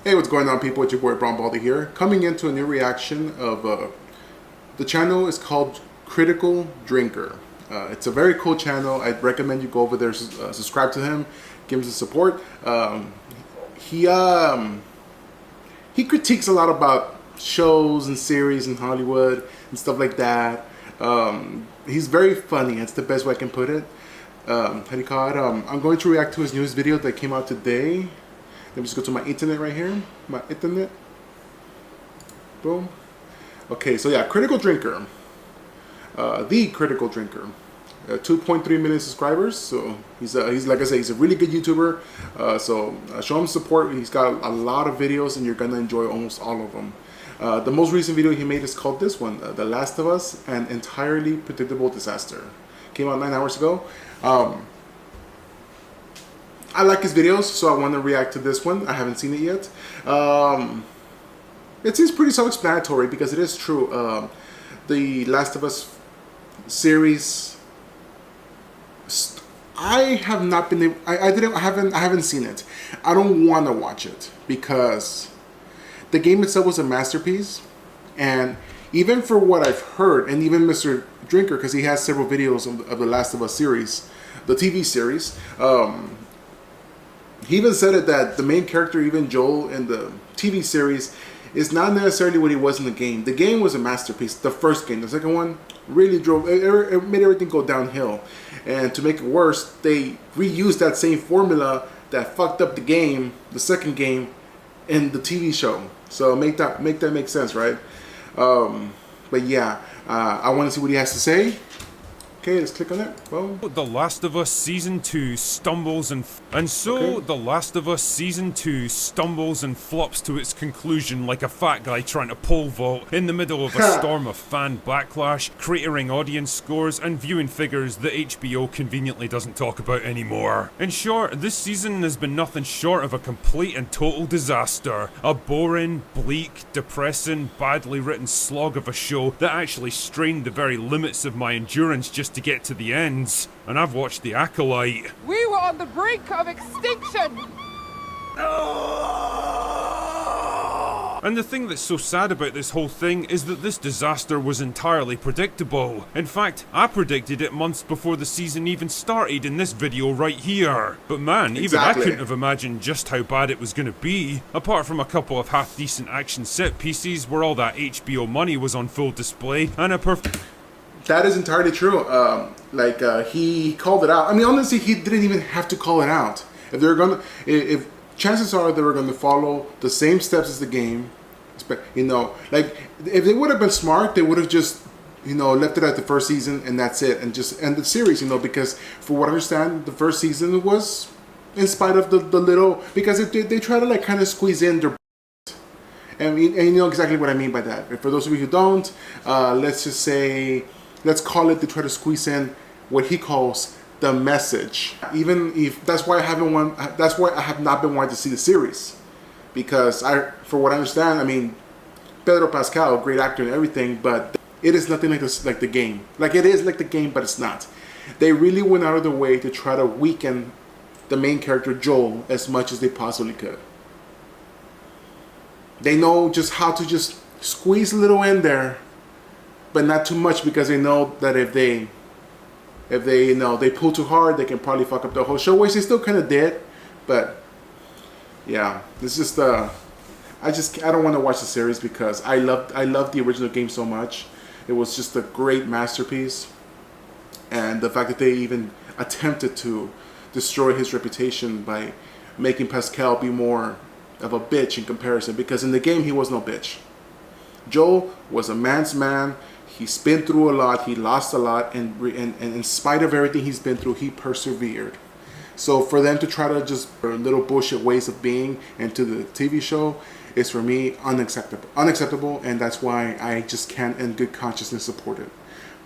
Hey, what's going on, people? It's your boy Brown Baldy here, coming into a new reaction of the channel is called Critical Drinker. It's a very cool channel. I'd recommend you go over there, subscribe to him, give him some support. He critiques a lot about shows and series in Hollywood and stuff like that. He's very funny. That's the best way I can put it. How do you call it? I'm going to react to his newest video that came out today. Let me just go to my internet right here. My internet. Boom. Okay, so yeah, Critical Drinker. The Critical Drinker. 2.3 million subscribers. So he's like I say, he's a really good YouTuber. So show him support. He's got a lot of videos, and you're gonna enjoy almost all of them. The most recent video he made is called this one, The Last of Us: An Entirely Predictable Disaster. Came out 9 hours ago. I like his videos, so I want to react to this one. I haven't seen it yet. It seems pretty self-explanatory because it is true. The Last of Us series, I have not been able, I haven't seen it. I don't want to watch it because the game itself was a masterpiece, and even for what I've heard, and even Mr. Drinker, because he has several videos of the Last of Us series, the TV series. He even said it that the main character, even Joel in the TV series, is not necessarily what he was in the game. The game was a masterpiece. The first game, the second one, really it made everything go downhill. And to make it worse, they reused that same formula that fucked up the game, the second game, in the TV show. So make that make sense, right? But yeah, I want to see what he has to say. Okay, let's click on it. Boom. The Last of Us Season 2 stumbles The Last of Us Season 2 stumbles and flops to its conclusion like a fat guy trying to pole vault in the middle of a storm of fan backlash, cratering audience scores, and viewing figures that HBO conveniently doesn't talk about anymore. In short, this season has been nothing short of a complete and total disaster. A boring, bleak, depressing, badly written slog of a show that actually strained the very limits of my endurance just to get to the ends, and I've watched The Acolyte. We were on the brink of extinction! And the thing that's so sad about this whole thing is that this disaster was entirely predictable. In fact, I predicted it months before the season even started in this video right here. But man, even I couldn't have imagined just how bad it was going to be, apart from a couple of half-decent action set pieces where all that HBO money was on full display, and a perfect... That is entirely true. He called it out. I mean, honestly, he didn't even have to call it out. If they're gonna, if chances are they were going to follow the same steps as the game, you know, like if they would have been smart, they would have just, you know, left it at the first season and that's it, and just end the series, you know, because for what I understand, the first season was, in spite of the little, because they try to like kind of squeeze in their. And you know exactly what I mean by that. And for those of you who don't, let's just say, let's call it, they try to squeeze in what he calls the message. Even if that's why I have not been wanting to see the series, because for what I understand, I mean, Pedro Pascal, great actor and everything, but it is nothing like this, like the game. Like it is like the game, but it's not. They really went out of their way to try to weaken the main character Joel as much as they possibly could. They know just how to just squeeze a little in there, but not too much, because they know that if they you know, they pull too hard, they can probably fuck up the whole show, which they still kind of did. But yeah, it's just I don't want to watch the series because I loved the original game so much. It was just a great masterpiece, and the fact that they even attempted to destroy his reputation by making Pascal be more of a bitch in comparison, because in the game he was no bitch. Joel was a man's man. He's been through a lot. He lost a lot, and in spite of everything he's been through, he persevered. So for them to try to just little bullshit ways of being into the TV show is, for me, unacceptable, and that's why I just can't in good consciousness support it.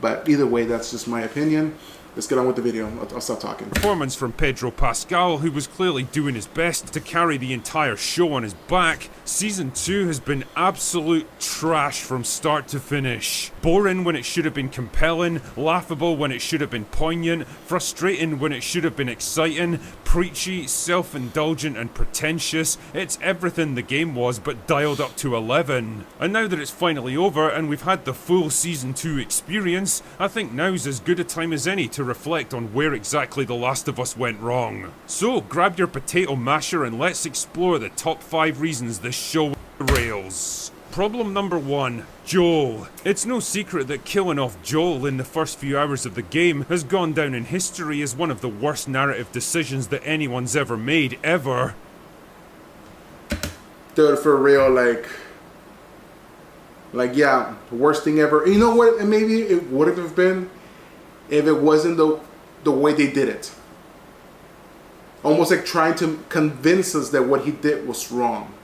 But either way, that's just my opinion. Let's get on with the video. I'll stop talking. Performance from Pedro Pascal, who was clearly doing his best to carry the entire show on his back. Season 2 has been absolute trash from start to finish. Boring when it should have been compelling, laughable when it should have been poignant, frustrating when it should have been exciting, preachy, self-indulgent and pretentious. It's everything the game was but dialed up to 11. And now that it's finally over and we've had the full Season 2 experience, I think now's as good a time as any to reflect on where exactly The Last of Us went wrong. So grab your potato masher and let's explore the top 5 reasons this show rails. Problem number 1. Joel. It's no secret that killing off Joel in the first few hours of the game has gone down in history as one of the worst narrative decisions that anyone's ever made, ever. Dude, for real, yeah, worst thing ever. You know what? And maybe it would have been if it wasn't the way they did it. Almost like trying to convince us that what he did was wrong.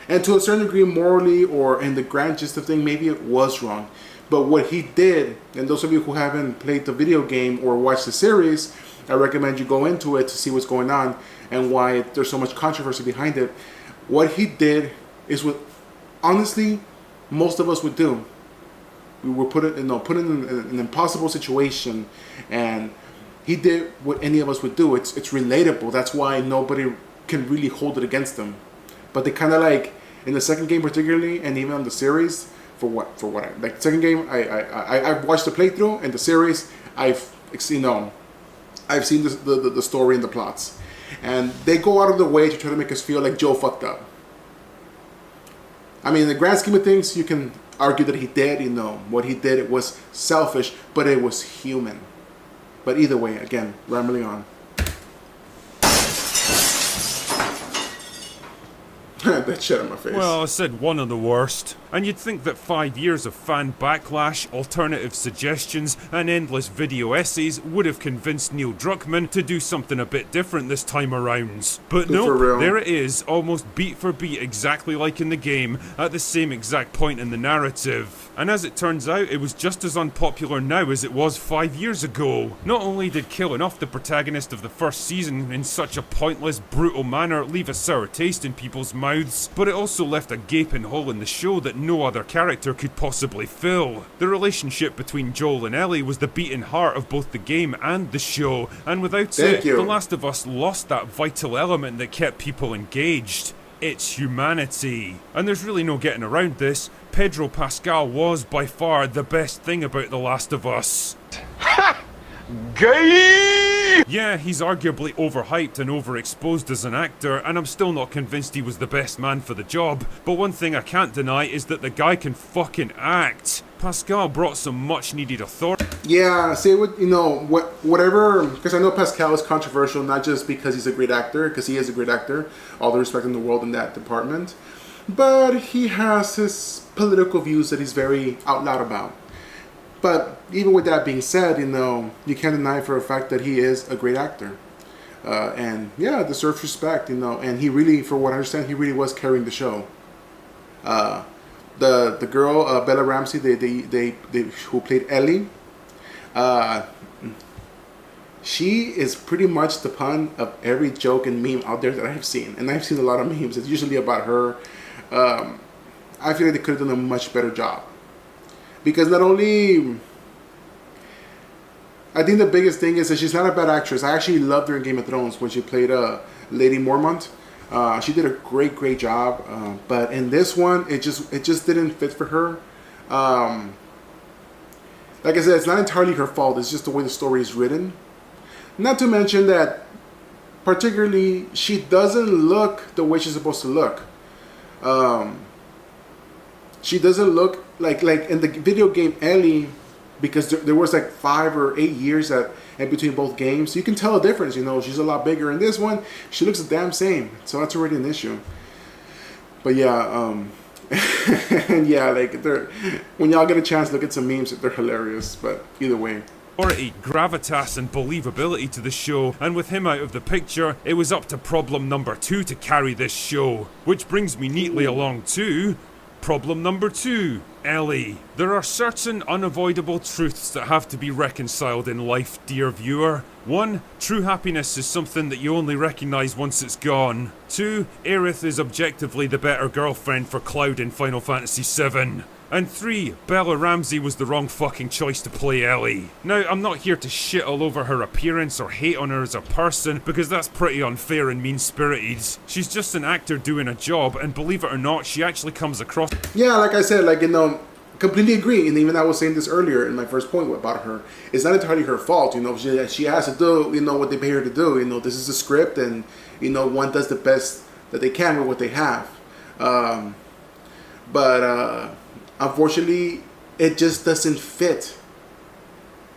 And to a certain degree, morally or in the grand gist of thing, maybe it was wrong. But what he did, and those of you who haven't played the video game or watched the series, I recommend you go into it to see what's going on and why there's so much controversy behind it. What he did is what, honestly, most of us would do. We were put in an impossible situation, and he did what any of us would do. It's relatable. That's why nobody can really hold it against them. But they kind of like in the second game particularly, and even on the series, for what I like. The second game, I watched the playthrough, and the series, I've seen the story and the plots, and they go out of the way to try to make us feel like Joe fucked up. I mean, in the grand scheme of things, you can argue that he did. What he did, it was selfish, but it was human. But either way, again, rambling on. That shit on my face. Well, I said one of the worst. And you'd think that 5 years of fan backlash, alternative suggestions, and endless video essays would have convinced Neil Druckmann to do something a bit different this time around. But nope, there it is, almost beat for beat exactly like in the game, at the same exact point in the narrative. And as it turns out, it was just as unpopular now as it was 5 years ago. Not only did killing off the protagonist of the first season in such a pointless, brutal manner leave a sour taste in people's mouths, but it also left a gaping hole in the show that no other character could possibly fill. The relationship between Joel and Ellie was the beating heart of both the game and the show, and without it, The Last of Us lost that vital element that kept people engaged. It's humanity. And there's really no getting around this. Pedro Pascal was by far the best thing about The Last of Us. Ha! Gay! Yeah, he's arguably overhyped and overexposed as an actor, and I'm still not convinced he was the best man for the job. But one thing I can't deny is that the guy can fucking act. Pascal brought some much needed authority. Yeah, say what whatever, because I know Pascal is controversial not just because he's a great actor, because he is a great actor, all the respect in the world in that department, but he has his political views that he's very out loud about. But even with that being said, you can't deny for a fact that he is a great actor. And yeah, deserves respect, and he really, for what I understand, he really was carrying the show. The girl, Bella Ramsey, they who played Ellie, she is pretty much the pun of every joke and meme out there that I've seen. And I've seen a lot of memes. It's usually about her. I feel like they could have done a much better job. Because not only, I think the biggest thing is that she's not a bad actress. I actually loved her in Game of Thrones when she played Lady Mormont. She did a great job. But in this one, it just didn't fit for her. Like I said, it's not entirely her fault. It's just the way the story is written. Not to mention that, particularly, she doesn't look the way she's supposed to look. She doesn't look like in the video game Ellie, because there was like 5 or 8 years in between both games. So you can tell a difference, she's a lot bigger. In this one, she looks the damn same. So that's already an issue. But yeah, and yeah, when y'all get a chance, look at some memes. They're hilarious. But either way. Gravitas and believability to the show, and with him out of the picture, it was up to problem number 2 to carry this show. Which brings me neatly along to problem number 2. Ellie. There are certain unavoidable truths that have to be reconciled in life, dear viewer. 1. True happiness is something that you only recognise once it's gone. 2. Aerith is objectively the better girlfriend for Cloud in Final Fantasy VII. And 3. Bella Ramsey was the wrong fucking choice to play Ellie. Now, I'm not here to shit all over her appearance or hate on her as a person, because that's pretty unfair and mean-spirited. She's just an actor doing a job, and believe it or not, she actually comes across... Yeah, like I said, like, you know, completely agree. And even I was saying this earlier in my first point about her. It's not entirely her fault, you know. She has to do, you know, what they pay her to do. You know, this is a script, and, you know, one does the best that they can with what they have. Unfortunately, it just doesn't fit.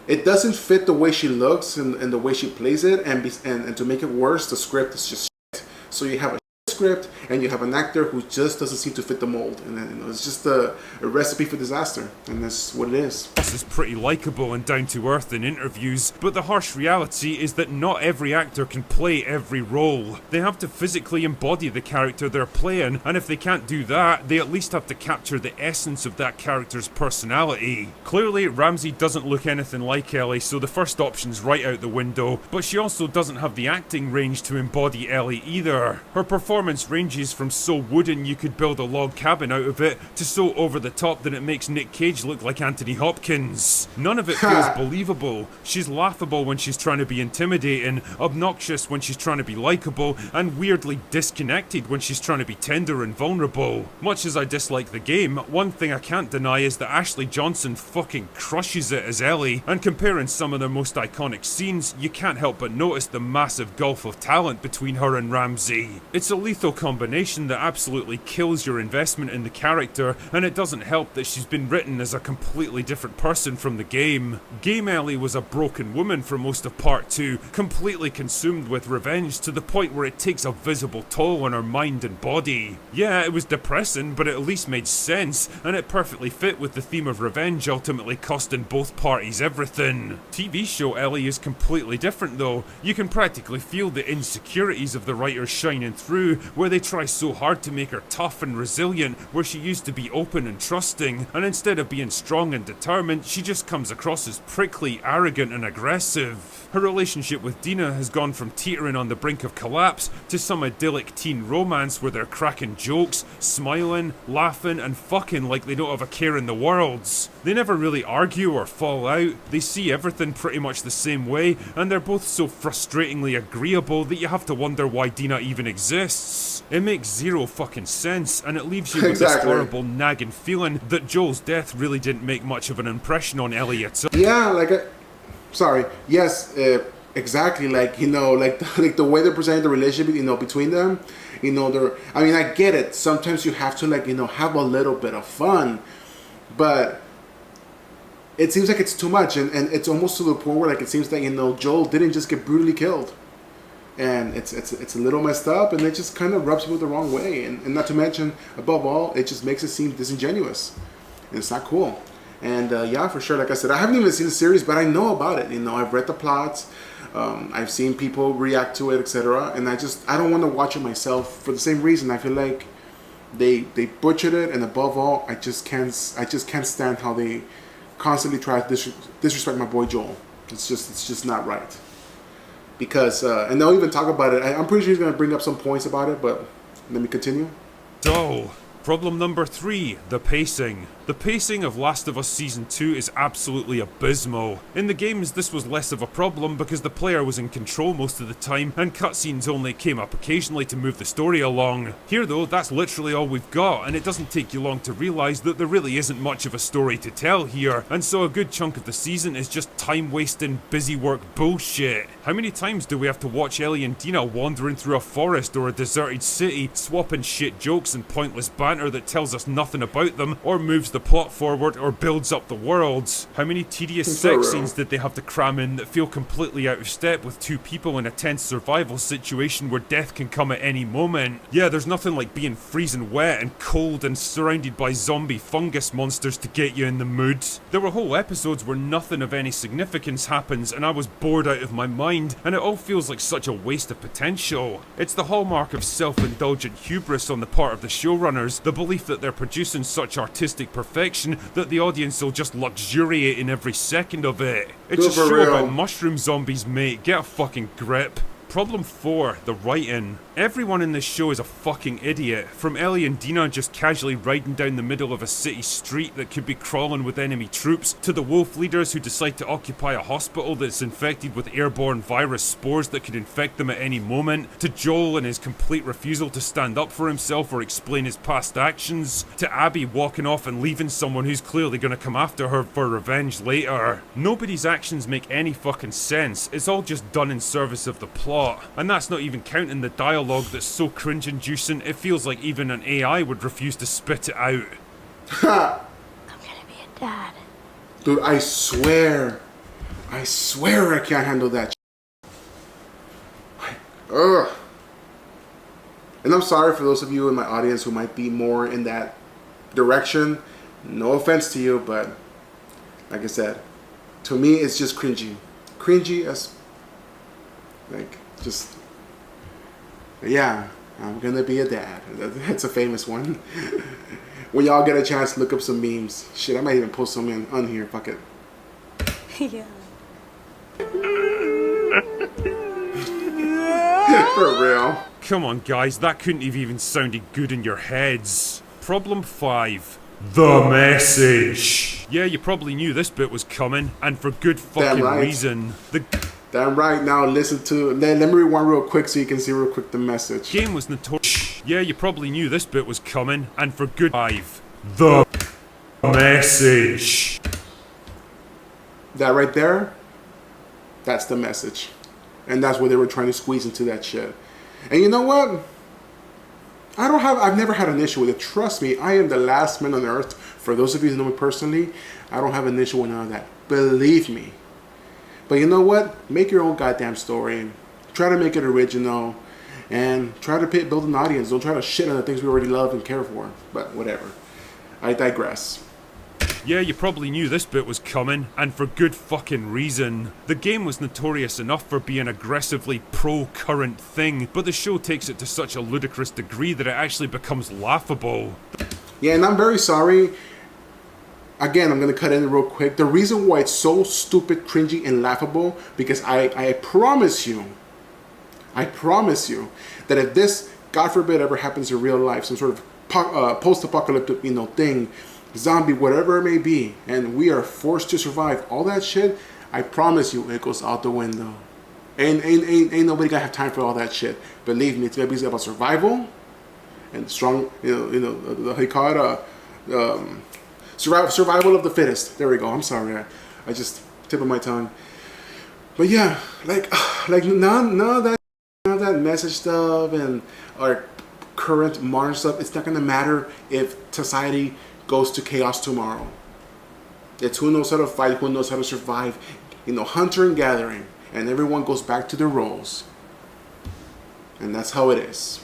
It doesn't fit the way she looks and the way she plays it, and to make it worse, the script is just shit. So you have a script and you have an actor who just doesn't seem to fit the mold, and then, you know, it's just a recipe for disaster, and that's what it is. This is pretty likable and down to earth in interviews, but the harsh reality is that not every actor can play every role. They have to physically embody the character they're playing, and if they can't do that, they at least have to capture the essence of that character's personality. Clearly, Ramsey doesn't look anything like Ellie, so the first option's right out the window, but she also doesn't have the acting range to embody Ellie either. Her performance ranges from so wooden you could build a log cabin out of it, to so over the top that it makes Nick Cage look like Anthony Hopkins. None of it feels believable. She's laughable when she's trying to be intimidating, obnoxious when she's trying to be likable, and weirdly disconnected when she's trying to be tender and vulnerable. Much as I dislike the game, one thing I can't deny is that Ashley Johnson fucking crushes it as Ellie, and comparing some of their most iconic scenes, you can't help but notice the massive gulf of talent between her and Ramsey. It's a lethal combination that absolutely kills your investment in the character, and it doesn't help that she's been written as a completely different person from the game. Game Ellie was a broken woman for most of Part 2, completely consumed with revenge to the point where it takes a visible toll on her mind and body. Yeah, it was depressing, but it at least made sense, and it perfectly fit with the theme of revenge ultimately costing both parties everything. TV show Ellie is completely different though. You can practically feel the insecurities of the writers shining through, where they try so hard to make her tough and resilient, where she used to be open and trusting, and instead of being strong and determined, she just comes across as prickly, arrogant and aggressive. Her relationship with Dina has gone from teetering on the brink of collapse to some idyllic teen romance where they're cracking jokes, smiling, laughing and fucking like they don't have a care in the world. They never really argue or fall out, they see everything pretty much the same way, and they're both so frustratingly agreeable that you have to wonder why Dina even exists. It makes zero fucking sense, and it leaves you with this horrible nagging feeling that Joel's death really didn't make much of an impression on Ellie at all. Yeah, like, yes, exactly, like, you know, like the way they're presenting the relationship, you know, between them, you know, I mean, I get it, sometimes you have to, like, you know, have a little bit of fun, but it seems like it's too much, and it's almost to the point where, like, it seems like, you know, Joel didn't just get brutally killed. And it's a little messed up, and it just kind of rubs people the wrong way. And not to mention, above all, it just makes it seem disingenuous. And it's not cool. And yeah, for sure, like I said, I haven't even seen the series, but I know about it. You know, I've read the plots, I've seen people react to it, etc. And I don't want to watch it myself for the same reason. I feel like they butchered it, and above all, I just can't stand how they constantly try to disrespect my boy Joel. It's just not right. Because, and they'll even talk about it. I'm pretty sure he's going to bring up some points about it, but let me continue. So, problem number 3, the pacing. The pacing of Last of Us Season 2 is absolutely abysmal. In the games, this was less of a problem because the player was in control most of the time, and cutscenes only came up occasionally to move the story along. Here though, that's literally all we've got, and it doesn't take you long to realise that there really isn't much of a story to tell here, and so a good chunk of the season is just time-wasting, busy work bullshit. How many times do we have to watch Ellie and Dina wandering through a forest or a deserted city, swapping shit jokes and pointless banter that tells us nothing about them, or moves the plot forward or builds up the worlds? How many tedious sex scenes did they have to cram in that feel completely out of step with two people in a tense survival situation where death can come at any moment? Yeah, there's nothing like being freezing wet and cold and surrounded by zombie fungus monsters to get you in the mood. There were whole episodes where nothing of any significance happens and I was bored out of my mind, and it all feels like such a waste of potential. It's the hallmark of self-indulgent hubris on the part of the showrunners, The belief that they're producing such artistic perfection that the audience will just luxuriate in every second of it. It's Go a for show real. about mushroom zombies, mate. Get a fucking grip. Problem 4, the writing. Everyone in this show is a fucking idiot. From Ellie and Dina just casually riding down the middle of a city street that could be crawling with enemy troops, to the wolf leaders who decide to occupy a hospital that's infected with airborne virus spores that could infect them at any moment, to Joel and his complete refusal to stand up for himself or explain his past actions, to Abby walking off and leaving someone who's clearly gonna come after her for revenge later. Nobody's actions make any fucking sense. It's all just done in service of the plot. And that's not even counting the dialogue that's so cringe-inducing it feels like even an AI would refuse to spit it out. I'm gonna be a dad. Dude, I swear I can't handle that shit. Ugh. And I'm sorry for those of you in my audience who might be more in that direction. No offense to you, but like I said, to me it's just cringy. Cringy as like just, yeah, I'm gonna be a dad. That's a famous one. When y'all get a chance, look up some memes. Shit, I might even post some in on here. Fuck it. Yeah. For real. Come on guys, that couldn't have even sounded good in your heads. Problem 5. The message. Yeah, you probably knew this bit was coming, and for good fucking right. reason. The Damn right. Now listen to. Let me rewind real quick so you can see real quick the message. game was notorious. Yeah, you probably knew this bit was coming, and for good 5. The message. That right there, that's the message, and that's what they were trying to squeeze into that shit. And you know what? I've never had an issue with it. Trust me, I am the last man on earth. For those of you who know me personally, I don't have an issue with none of that. Believe me. But you know what? Make your own goddamn story. Try to make it original. And try to build an audience. Don't try to shit on the things we already love and care for. But whatever. I digress. Yeah, you probably knew this bit was coming, and for good fucking reason. The game was notorious enough for being aggressively pro-current thing, but the show takes it to such a ludicrous degree that it actually becomes laughable. Yeah, and I'm very sorry. Again, I'm going to cut in real quick. The reason why it's so stupid, cringy, and laughable, because I promise you that if this, God forbid, ever happens in real life, some sort of post-apocalyptic, thing, zombie, whatever it may be, and we are forced to survive, all that shit, I promise you, it goes out the window. Ain't nobody gonna have time for all that shit. Believe me, it's gonna be about survival and strong, how you call it, survival of the fittest. There we go. I'm sorry, I just tip of my tongue. But yeah, like none of that message stuff and our current modern stuff. It's not gonna matter if society goes to chaos tomorrow. It's who knows how to fight, who knows how to survive. Hunter and gathering, and everyone goes back to their roles, and that's how it is.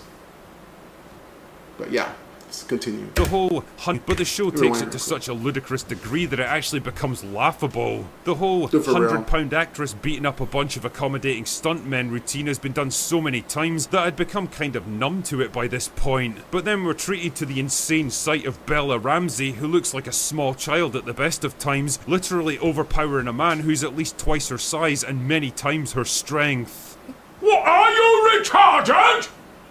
But yeah. Let's continue. The whole hunt, but the show takes it to such a ludicrous degree that it actually becomes laughable. The whole £100 actress beating up a bunch of accommodating stuntmen routine has been done so many times that I'd become kind of numb to it by this point. But then we're treated to the insane sight of Bella Ramsey, who looks like a small child at the best of times, literally overpowering a man who's at least twice her size and many times her strength. What, are you retarded?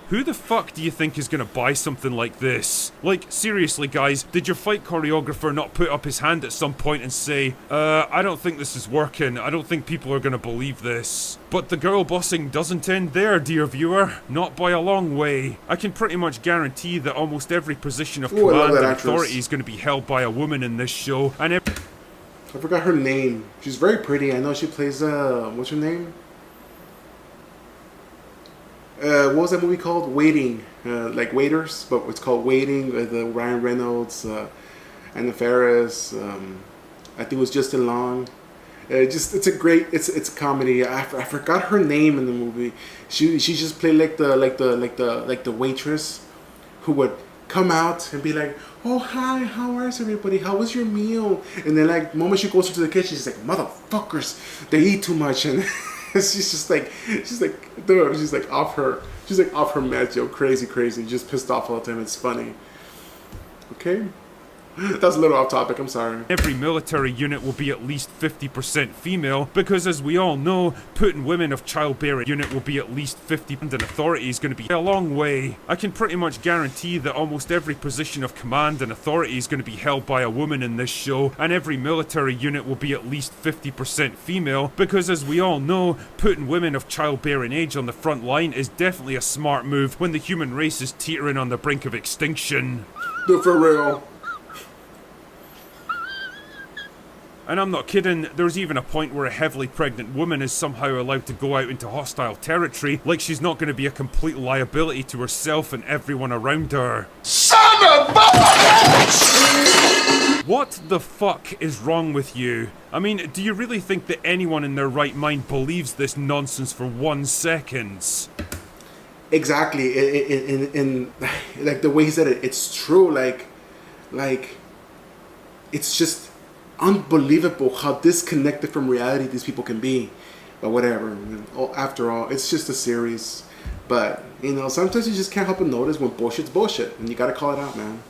Who the fuck do you think is gonna buy something like this? Like, seriously guys, did your fight choreographer not put up his hand at some point and say, I don't think this is working, I don't think people are gonna believe this. But the girl bossing doesn't end there, dear viewer. Not by a long way. I can pretty much guarantee that almost every position of command and authority is gonna be held by a woman in this show, and I forgot her name. She's very pretty. I know she plays, what's her name? What was that movie called? Waiting, like Waiters, but it's called Waiting with Ryan Reynolds, Anna Faris. I think it was Justin Long. It's a comedy. I forgot her name in the movie. She just played like the waitress who would come out and be like, oh hi, how is everybody? How was your meal? And then like the moment she goes into the kitchen, she's like, motherfuckers, they eat too much. And she's like off her meds, yo, crazy, just pissed off all the time. It's funny. Okay? That's a little off topic, I'm sorry. Every military unit will be at least 50% female, because as we all know, putting women of childbearing unit will be at least 50%, and authority is going to be a long way. I can pretty much guarantee that almost every position of command and authority is going to be held by a woman in this show, and every military unit will be at least 50% female, because as we all know, putting women of childbearing age on the front line is definitely a smart move when the human race is teetering on the brink of extinction. Dude, for real. And I'm not kidding, there's even a point where a heavily pregnant woman is somehow allowed to go out into hostile territory, like she's not going to be a complete liability to herself and everyone around her. Son of a bitch! What the fuck is wrong with you? I mean, do you really think that anyone in their right mind believes this nonsense for 1 second? Exactly. In like the way he said it, it's true. Like, it's just unbelievable how disconnected from reality these people can be. But whatever. After all, it's just a series. But, you know, sometimes you just can't help but notice when bullshit's bullshit. And you gotta call it out, man.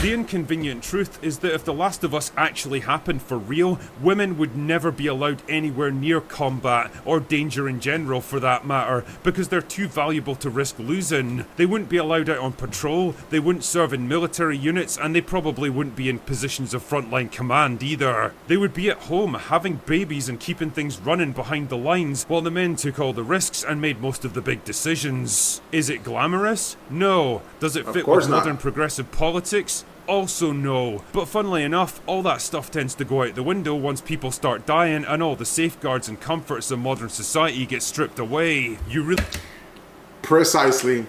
The inconvenient truth is that if The Last of Us actually happened for real, women would never be allowed anywhere near combat, or danger in general for that matter, because they're too valuable to risk losing. They wouldn't be allowed out on patrol, they wouldn't serve in military units, and they probably wouldn't be in positions of frontline command either. They would be at home, having babies and keeping things running behind the lines, while the men took all the risks and made most of the big decisions. Is it glamorous? No. Does it fit with modern progressive politics? Also no. But funnily enough, all that stuff tends to go out the window once people start dying and all the safeguards and comforts of modern society get stripped away. You really Precisely.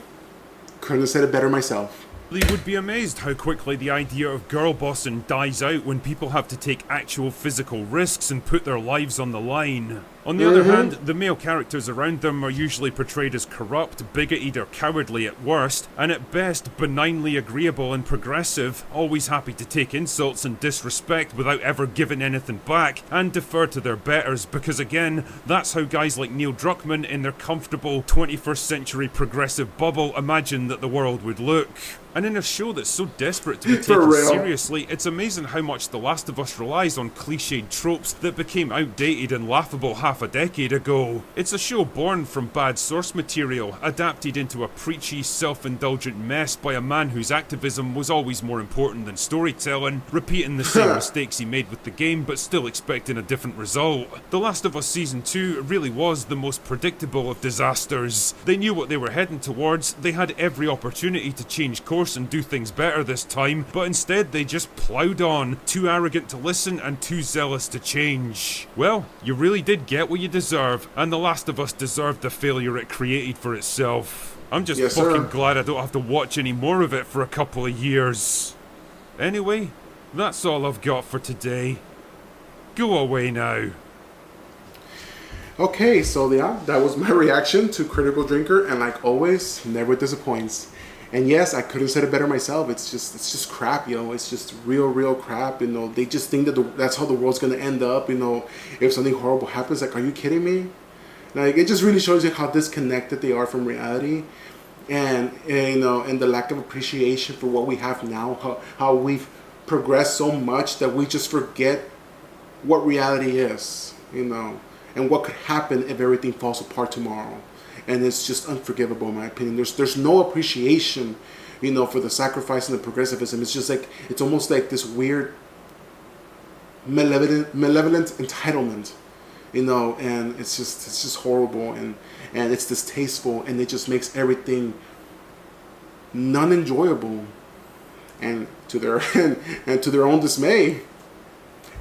Couldn't have said it better myself. would be amazed how quickly the idea of girl bossing dies out when people have to take actual physical risks and put their lives on the line. On the other hand, the male characters around them are usually portrayed as corrupt, bigoted or cowardly at worst, and at best benignly agreeable and progressive, always happy to take insults and disrespect without ever giving anything back, and defer to their betters because again, that's how guys like Neil Druckmann in their comfortable 21st century progressive bubble imagine that the world would look. And in a show that's so desperate to be taken seriously, it's amazing how much The Last of Us relies on cliched tropes that became outdated and laughable half a decade ago. It's a show born from bad source material, adapted into a preachy, self-indulgent mess by a man whose activism was always more important than storytelling, repeating the same mistakes he made with the game but still expecting a different result. The Last of Us Season 2 really was the most predictable of disasters. They knew what they were heading towards, they had every opportunity to change course and do things better this time, but instead they just ploughed on, too arrogant to listen and too zealous to change. Well, you really did get what you deserve, and The Last of Us deserved the failure it created for itself. I'm just fucking glad I don't have to watch any more of it for a couple of years. Anyway, that's all I've got for today. Go away now. Okay, so yeah, that was my reaction to Critical Drinker, and like always, never disappoints. And yes, I could have said it better myself. It's just crap, yo. It's just real crap. You know, they just think that that's how the world's gonna end up. You know, if something horrible happens, like, are you kidding me? Like, it just really shows you how disconnected they are from reality, and you know, and the lack of appreciation for what we have now. How we've progressed so much that we just forget what reality is. You know, and what could happen if everything falls apart tomorrow. And it's just unforgivable, in my opinion. There's no appreciation, you know, for the sacrifice and the progressivism. It's just like, it's almost like this weird malevolent entitlement, you know, and it's just horrible, and it's distasteful, and it just makes everything non-enjoyable, and to their and to their own dismay.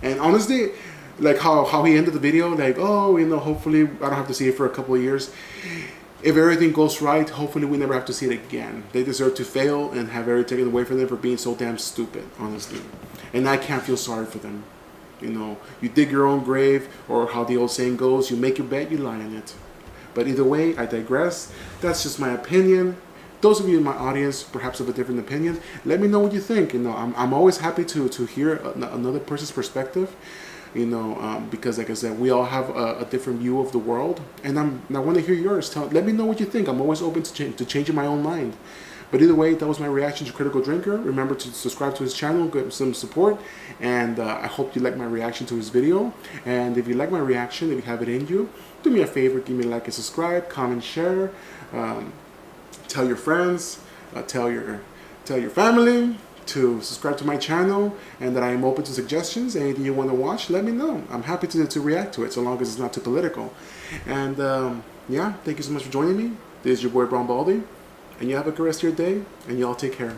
And honestly, like how he ended the video, like, oh, you know, hopefully I don't have to see it for a couple of years. If everything goes right, hopefully we never have to see it again. They deserve to fail and have everything taken away from them for being so damn stupid, honestly. And I can't feel sorry for them. You know, you dig your own grave, or how the old saying goes, you make your bed, you lie in it. But either way, I digress. That's just my opinion. Those of you in my audience, perhaps of a different opinion, let me know what you think. You know, I'm always happy to hear another person's perspective. You know, because like I said, we all have a different view of the world, and I want to hear yours. Let me know what you think. I'm always open to changing my own mind. But either way, that was my reaction to Critical Drinker. Remember to subscribe to his channel, give him some support, and I hope you like my reaction to his video. And if you like my reaction, if you have it in you, do me a favor, give me a like and subscribe, comment, share, tell your friends, tell your family to subscribe to my channel, and that I am open to suggestions. Anything you want to watch, let me know. I'm happy to react to it, so long as it's not too political. And yeah, thank you so much for joining me. This is your boy Brown Baldy, and you have a good rest of your day, and y'all take care.